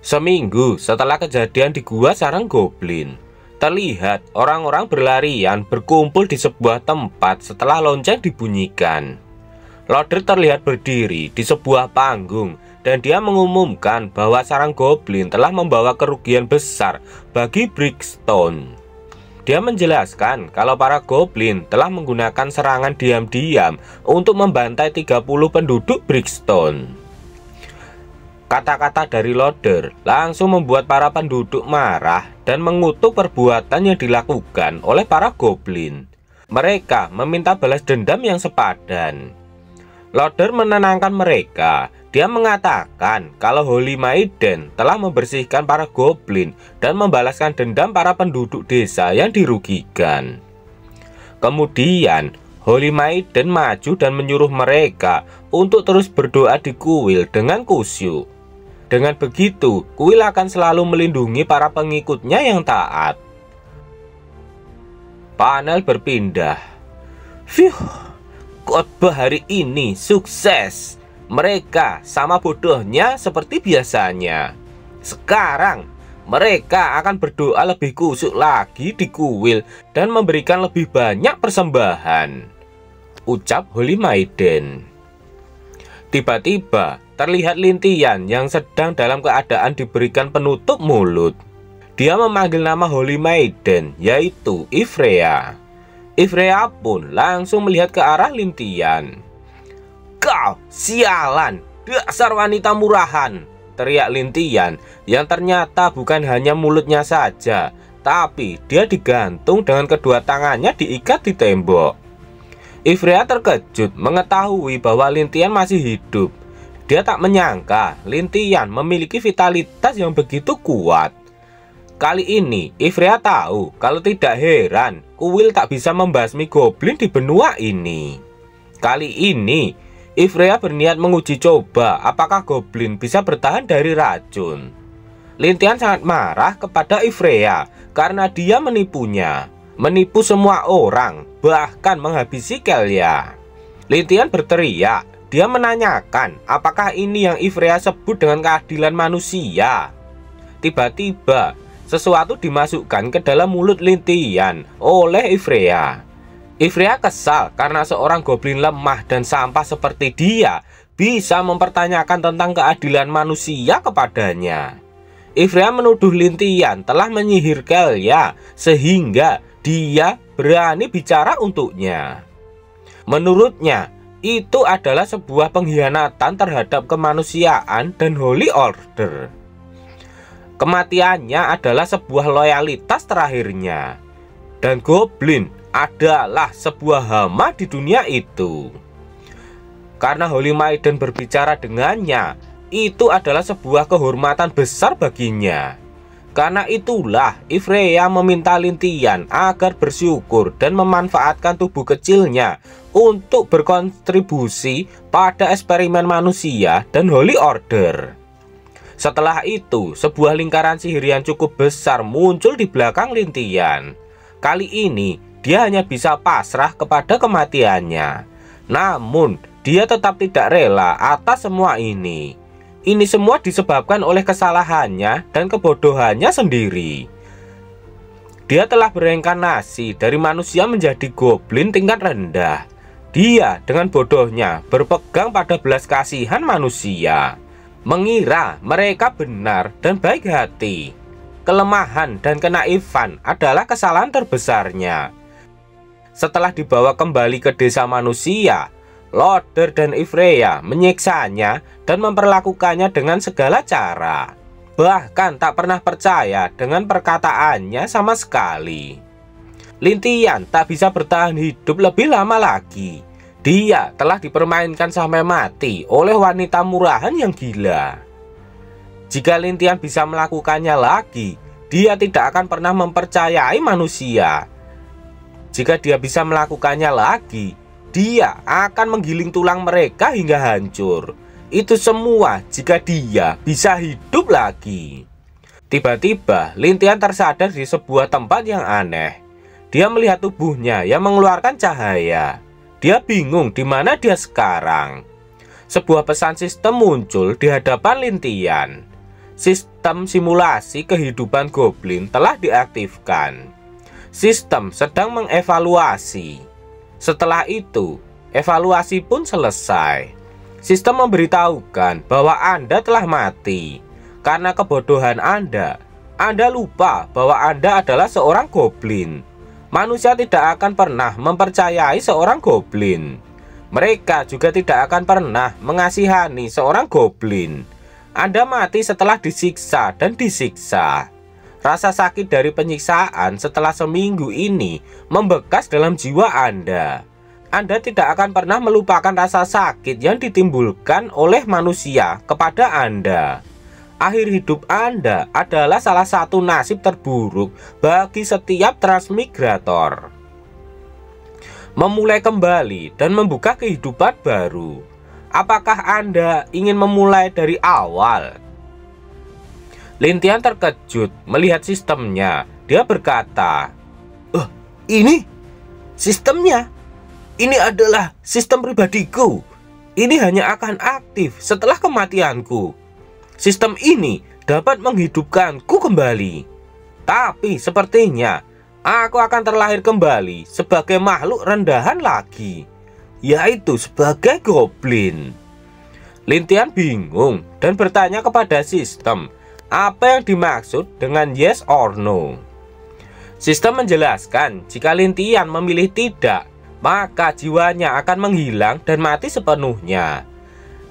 Seminggu setelah kejadian di gua sarang goblin, terlihat orang-orang berlarian berkumpul di sebuah tempat setelah lonceng dibunyikan. Loader terlihat berdiri di sebuah panggung dan dia mengumumkan bahwa sarang goblin telah membawa kerugian besar bagi Brickstone. Dia menjelaskan kalau para goblin telah menggunakan serangan diam-diam untuk membantai 30 penduduk Brickstone. Kata-kata dari Loader langsung membuat para penduduk marah dan mengutuk perbuatan yang dilakukan oleh para goblin. Mereka meminta balas dendam yang sepadan. Loader menenangkan mereka. Dia mengatakan kalau Holy Maiden telah membersihkan para goblin dan membalaskan dendam para penduduk desa yang dirugikan. Kemudian Holy Maiden maju dan menyuruh mereka untuk terus berdoa di kuil dengan kusyuk. Dengan begitu, kuil akan selalu melindungi para pengikutnya yang taat. Panel berpindah. Phew, khotbah hari ini sukses. Mereka sama bodohnya seperti biasanya. Sekarang mereka akan berdoa lebih khusyuk lagi di kuil dan memberikan lebih banyak persembahan, ucap Holy Maiden. Tiba-tiba terlihat Lintian yang sedang dalam keadaan diberikan penutup mulut. Dia memanggil nama Holy Maiden, yaitu Ivrea. Ivrea pun langsung melihat ke arah Lintian. "Kau sialan, dasar wanita murahan!" teriak Lintian yang ternyata bukan hanya mulutnya saja, tapi dia digantung dengan kedua tangannya diikat di tembok. Ivrea terkejut mengetahui bahwa Lintian masih hidup. Dia tak menyangka Lintian memiliki vitalitas yang begitu kuat. Kali ini Ivrea tahu kalau tidak heran kuil tak bisa membasmi goblin di benua ini. Kali ini Ivrea berniat menguji coba apakah goblin bisa bertahan dari racun. Lintian sangat marah kepada Ivrea karena dia menipunya, menipu semua orang, bahkan menghabisi Kelia. Lintian berteriak. Dia menanyakan apakah ini yang Ivrea sebut dengan keadilan manusia. Tiba-tiba sesuatu dimasukkan ke dalam mulut Lintian oleh Ivrea. Ivrea kesal karena seorang goblin lemah dan sampah seperti dia bisa mempertanyakan tentang keadilan manusia kepadanya. Ivrea menuduh Lintian telah menyihir Kelia sehingga dia berani bicara untuknya. Menurutnya, itu adalah sebuah pengkhianatan terhadap kemanusiaan dan Holy Order. Kematiannya adalah sebuah loyalitas terakhirnya. Dan goblin adalah sebuah hama di dunia itu. Karena Holy Maiden berbicara dengannya, itu adalah sebuah kehormatan besar baginya. Karena itulah Ivrea meminta Lintian agar bersyukur dan memanfaatkan tubuh kecilnya untuk berkontribusi pada eksperimen manusia dan Holy Order. Setelah itu, sebuah lingkaran sihir yang cukup besar muncul di belakang Lintian. Kali ini, dia hanya bisa pasrah kepada kematiannya. Namun, dia tetap tidak rela atas semua ini. Ini semua disebabkan oleh kesalahannya dan kebodohannya sendiri. Dia telah bereinkarnasi dari manusia menjadi goblin tingkat rendah. Dia dengan bodohnya berpegang pada belas kasihan manusia, mengira mereka benar dan baik hati. Kelemahan dan kenaifan adalah kesalahan terbesarnya. Setelah dibawa kembali ke desa manusia, Loader dan Ivrea menyiksanya dan memperlakukannya dengan segala cara. Bahkan tak pernah percaya dengan perkataannya sama sekali. Lintian tak bisa bertahan hidup lebih lama lagi. Dia telah dipermainkan sampai mati oleh wanita murahan yang gila. Jika Lintian bisa melakukannya lagi, dia tidak akan pernah mempercayai manusia. Jika dia bisa melakukannya lagi, dia akan menggiling tulang mereka hingga hancur. Itu semua jika dia bisa hidup lagi. Tiba-tiba Lintian tersadar di sebuah tempat yang aneh. Dia melihat tubuhnya yang mengeluarkan cahaya. Dia bingung di mana dia sekarang. Sebuah pesan sistem muncul di hadapan Lintian. Sistem simulasi kehidupan goblin telah diaktifkan. Sistem sedang mengevaluasi. Setelah itu, evaluasi pun selesai. Sistem memberitahukan bahwa Anda telah mati. Karena kebodohan Anda lupa bahwa Anda adalah seorang goblin. Manusia tidak akan pernah mempercayai seorang goblin. Mereka juga tidak akan pernah mengasihani seorang goblin. Anda mati setelah disiksa dan disiksa. Rasa sakit dari penyiksaan setelah seminggu ini membekas dalam jiwa Anda. Anda tidak akan pernah melupakan rasa sakit yang ditimbulkan oleh manusia kepada Anda. Akhir hidup Anda adalah salah satu nasib terburuk bagi setiap transmigrator. Memulai kembali dan membuka kehidupan baru. Apakah Anda ingin memulai dari awal? Lintian terkejut melihat sistemnya. Dia berkata, ini sistemnya. Ini adalah sistem pribadiku. Ini hanya akan aktif setelah kematianku. Sistem ini dapat menghidupkanku kembali. Tapi sepertinya aku akan terlahir kembali sebagai makhluk rendahan lagi, yaitu sebagai goblin. Lintian bingung dan bertanya kepada sistem apa yang dimaksud dengan yes or no. Sistem menjelaskan jika Lintian memilih tidak, maka jiwanya akan menghilang dan mati sepenuhnya.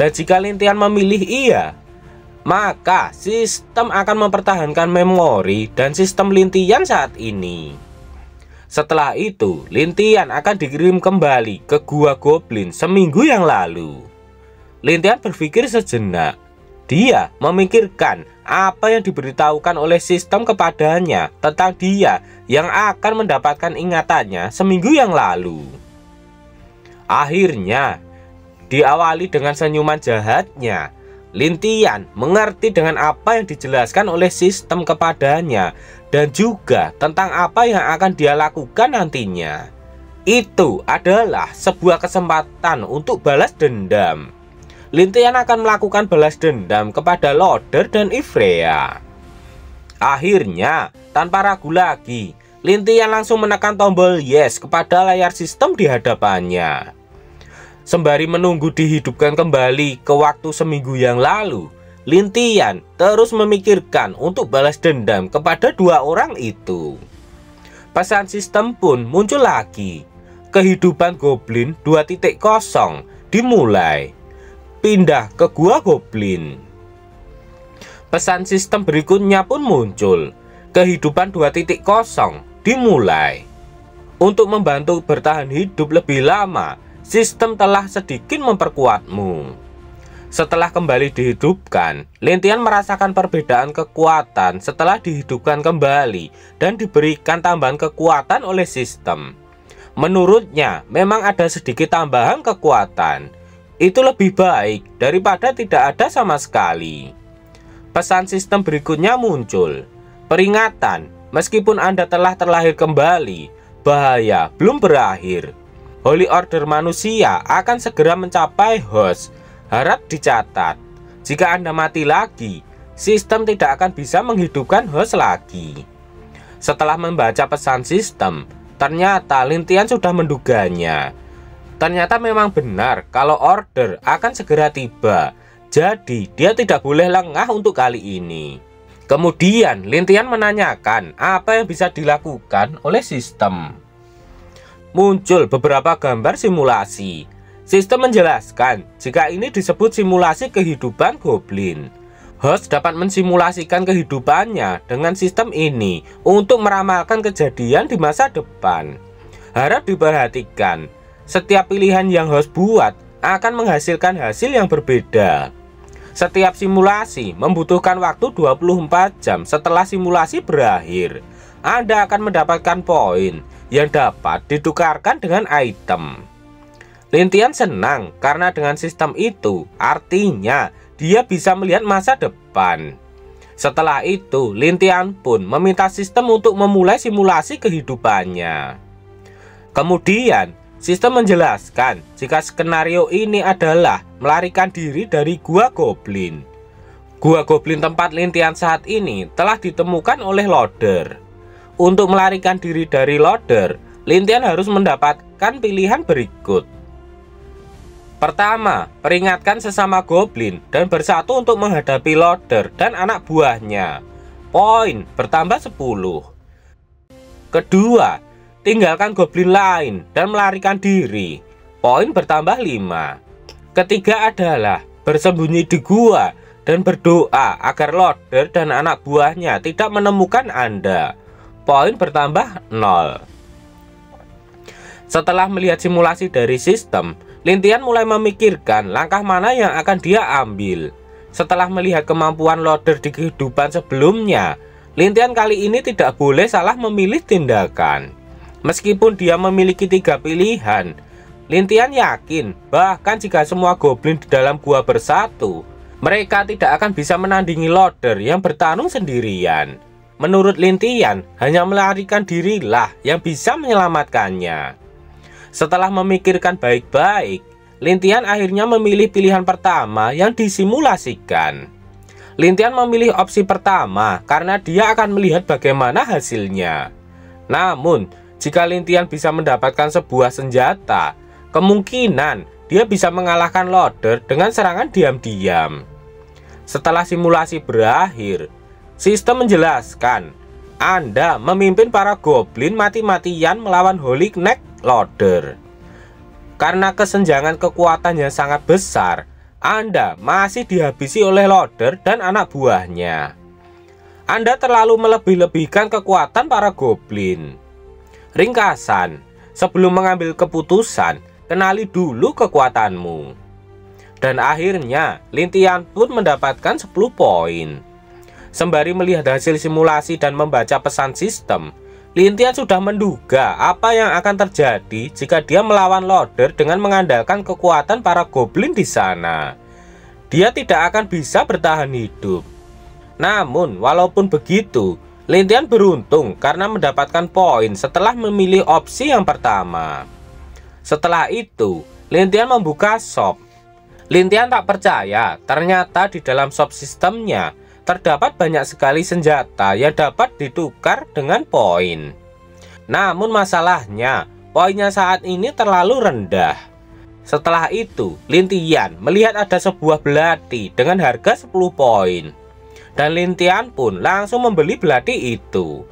Dan jika Lintian memilih iya, maka sistem akan mempertahankan memori dan sistem Lintian saat ini. Setelah itu, Lintian akan dikirim kembali ke gua goblin seminggu yang lalu. Lintian berpikir sejenak. Dia memikirkan apa yang diberitahukan oleh sistem kepadanya tentang dia yang akan mendapatkan ingatannya seminggu yang lalu. Akhirnya, diawali dengan senyuman jahatnya, Lintian mengerti dengan apa yang dijelaskan oleh sistem kepadanya dan juga tentang apa yang akan dia lakukan nantinya. Itu adalah sebuah kesempatan untuk balas dendam. Lintian akan melakukan balas dendam kepada Loder dan Ivrea. Akhirnya, tanpa ragu lagi, Lintian langsung menekan tombol yes kepada layar sistem di hadapannya. Sembari menunggu dihidupkan kembali ke waktu seminggu yang lalu, Lintian terus memikirkan untuk balas dendam kepada dua orang itu. Pesan sistem pun muncul lagi. Kehidupan Goblin 2.0 dimulai. Pindah ke gua goblin. Pesan sistem berikutnya pun muncul. Kehidupan 2.0 dimulai. Untuk membantu bertahan hidup lebih lama, sistem telah sedikit memperkuatmu. Setelah kembali dihidupkan, Lintian merasakan perbedaan kekuatan setelah dihidupkan kembali dan diberikan tambahan kekuatan oleh sistem. Menurutnya, memang ada sedikit tambahan kekuatan. Itu lebih baik daripada tidak ada sama sekali. Pesan sistem berikutnya muncul. Peringatan, meskipun Anda telah terlahir kembali, bahaya belum berakhir. Holy Order manusia akan segera mencapai host. Harap dicatat, jika Anda mati lagi, sistem tidak akan bisa menghidupkan host lagi. Setelah membaca pesan sistem, ternyata Lintian sudah menduganya. Ternyata memang benar kalau order akan segera tiba. Jadi dia tidak boleh lengah untuk kali ini. Kemudian Lintian menanyakan apa yang bisa dilakukan oleh sistem. Muncul beberapa gambar simulasi. Sistem menjelaskan jika ini disebut simulasi kehidupan goblin. Host dapat mensimulasikan kehidupannya dengan sistem ini untuk meramalkan kejadian di masa depan. Harap diperhatikan, setiap pilihan yang host buat akan menghasilkan hasil yang berbeda. Setiap simulasi membutuhkan waktu 24 jam setelah simulasi berakhir. Anda akan mendapatkan poin yang dapat ditukarkan dengan item. Lintian senang karena dengan sistem itu, artinya dia bisa melihat masa depan. Setelah itu, Lintian pun meminta sistem untuk memulai simulasi kehidupannya. Kemudian, sistem menjelaskan jika skenario ini adalah melarikan diri dari gua goblin. Gua Goblin tempat Lintian saat ini telah ditemukan oleh Loader. Untuk melarikan diri dari Loader, Lintian harus mendapatkan pilihan berikut. Pertama, peringatkan sesama Goblin dan bersatu untuk menghadapi Loader dan anak buahnya. Poin bertambah 10. Kedua, tinggalkan Goblin lain dan melarikan diri. Poin bertambah 5. Ketiga adalah bersembunyi di gua dan berdoa agar Loader dan anak buahnya tidak menemukan Anda. Poin bertambah 0. Setelah melihat simulasi dari sistem, Lintian mulai memikirkan langkah mana yang akan dia ambil. Setelah melihat kemampuan Loader di kehidupan sebelumnya, Lintian kali ini tidak boleh salah memilih tindakan. Meskipun dia memiliki 3 pilihan, Lintian yakin bahkan jika semua Goblin di dalam gua bersatu, mereka tidak akan bisa menandingi Loader yang bertarung sendirian. Menurut Lintian, hanya melarikan dirilah yang bisa menyelamatkannya. Setelah memikirkan baik-baik, Lintian akhirnya memilih pilihan pertama yang disimulasikan. Lintian memilih opsi pertama karena dia akan melihat bagaimana hasilnya. Namun, jika Lintian bisa mendapatkan sebuah senjata, kemungkinan dia bisa mengalahkan Loader dengan serangan diam-diam. Setelah simulasi berakhir, sistem menjelaskan Anda memimpin para Goblin mati-matian melawan Holy Knight Loader. Karena kesenjangan kekuatan yang sangat besar, Anda masih dihabisi oleh Loader dan anak buahnya. Anda terlalu melebih-lebihkan kekuatan para Goblin. Ringkasan, sebelum mengambil keputusan, kenali dulu kekuatanmu. Dan akhirnya, Lintian pun mendapatkan 10 poin. Sembari melihat hasil simulasi dan membaca pesan sistem, Lintian sudah menduga apa yang akan terjadi jika dia melawan Loader dengan mengandalkan kekuatan para Goblin di sana. Dia tidak akan bisa bertahan hidup. Namun, walaupun begitu, Lintian beruntung karena mendapatkan poin setelah memilih opsi yang pertama. Setelah itu, Lintian membuka shop. Lintian tak percaya, ternyata di dalam shop sistemnya terdapat banyak sekali senjata yang dapat ditukar dengan poin. Namun masalahnya, poinnya saat ini terlalu rendah. Setelah itu, Lintian melihat ada sebuah belati dengan harga 10 poin. Dan Lintian pun langsung membeli belati itu.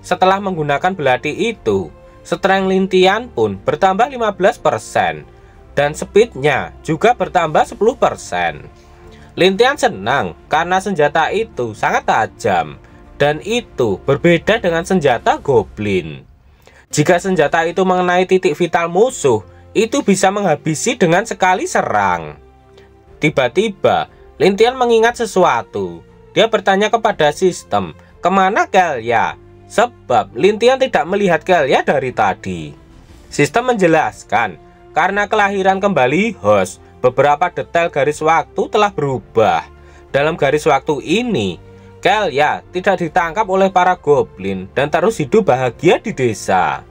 Setelah menggunakan belati itu, strength Lintian pun bertambah 15%. Dan speednya juga bertambah 10%. Lintian senang karena senjata itu sangat tajam. Dan itu berbeda dengan senjata Goblin. Jika senjata itu mengenai titik vital musuh, itu bisa menghabisi dengan sekali serang. Tiba-tiba, Lintian mengingat sesuatu. Dia bertanya kepada sistem, kemana Kelya? Sebab Lintian tidak melihat Kelya dari tadi. Sistem menjelaskan, karena kelahiran kembali host, beberapa detail garis waktu telah berubah. Dalam garis waktu ini, Kelya tidak ditangkap oleh para Goblin dan terus hidup bahagia di desa.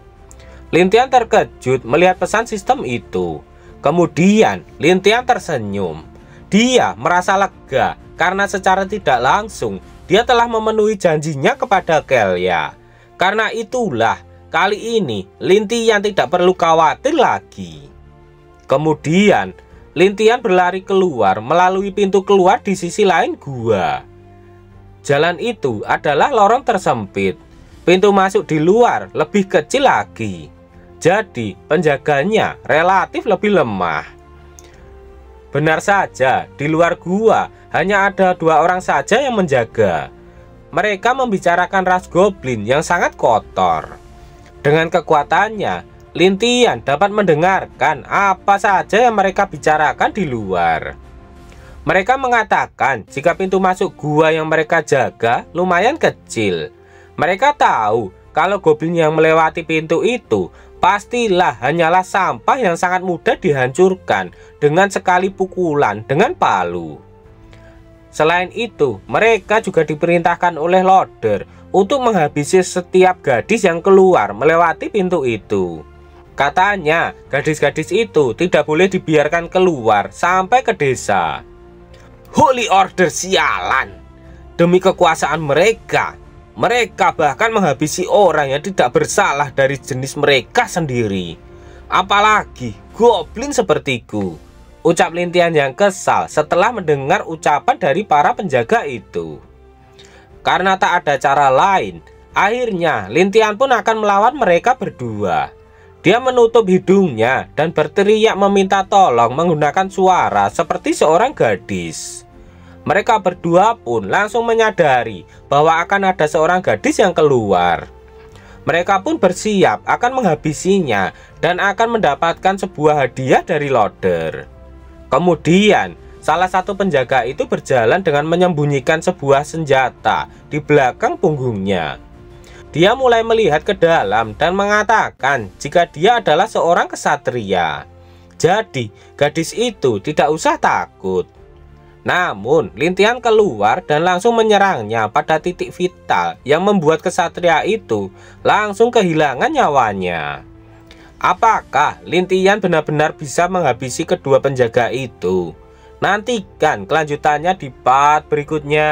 Lintian terkejut melihat pesan sistem itu. Kemudian Lintian tersenyum. Dia merasa lega karena secara tidak langsung dia telah memenuhi janjinya kepada Kelya. Karena itulah kali ini Lintian tidak perlu khawatir lagi. Kemudian Lintian berlari keluar melalui pintu keluar di sisi lain gua. Jalan itu adalah lorong tersempit. Pintu masuk di luar lebih kecil lagi. Jadi penjaganya relatif lebih lemah. Benar saja, di luar gua hanya ada 2 orang saja yang menjaga. Mereka membicarakan ras Goblin yang sangat kotor. Dengan kekuatannya, Lintian dapat mendengarkan apa saja yang mereka bicarakan di luar. Mereka mengatakan jika pintu masuk gua yang mereka jaga lumayan kecil. Mereka tahu kalau Goblin yang melewati pintu itu pastilah hanyalah sampah yang sangat mudah dihancurkan dengan sekali pukulan dengan palu. Selain itu, mereka juga diperintahkan oleh Loader untuk menghabisi setiap gadis yang keluar melewati pintu itu. Katanya, gadis-gadis itu tidak boleh dibiarkan keluar sampai ke desa. Holy Order sialan. Demi kekuasaan mereka, mereka bahkan menghabisi orang yang tidak bersalah dari jenis mereka sendiri. Apalagi goblin sepertiku, ucap Lintian yang kesal setelah mendengar ucapan dari para penjaga itu. Karena tak ada cara lain, akhirnya Lintian pun akan melawan mereka berdua. Dia menutup hidungnya dan berteriak meminta tolong menggunakan suara seperti seorang gadis. Mereka berdua pun langsung menyadari bahwa akan ada seorang gadis yang keluar. Mereka pun bersiap akan menghabisinya dan akan mendapatkan sebuah hadiah dari Loader. Kemudian salah satu penjaga itu berjalan dengan menyembunyikan sebuah senjata di belakang punggungnya. Dia mulai melihat ke dalam dan mengatakan jika dia adalah seorang kesatria. Jadi gadis itu tidak usah takut. Namun Lintian keluar dan langsung menyerangnya pada titik vital yang membuat kesatria itu langsung kehilangan nyawanya. Apakah Lintian benar-benar bisa menghabisi kedua penjaga itu? Nantikan kelanjutannya di part berikutnya.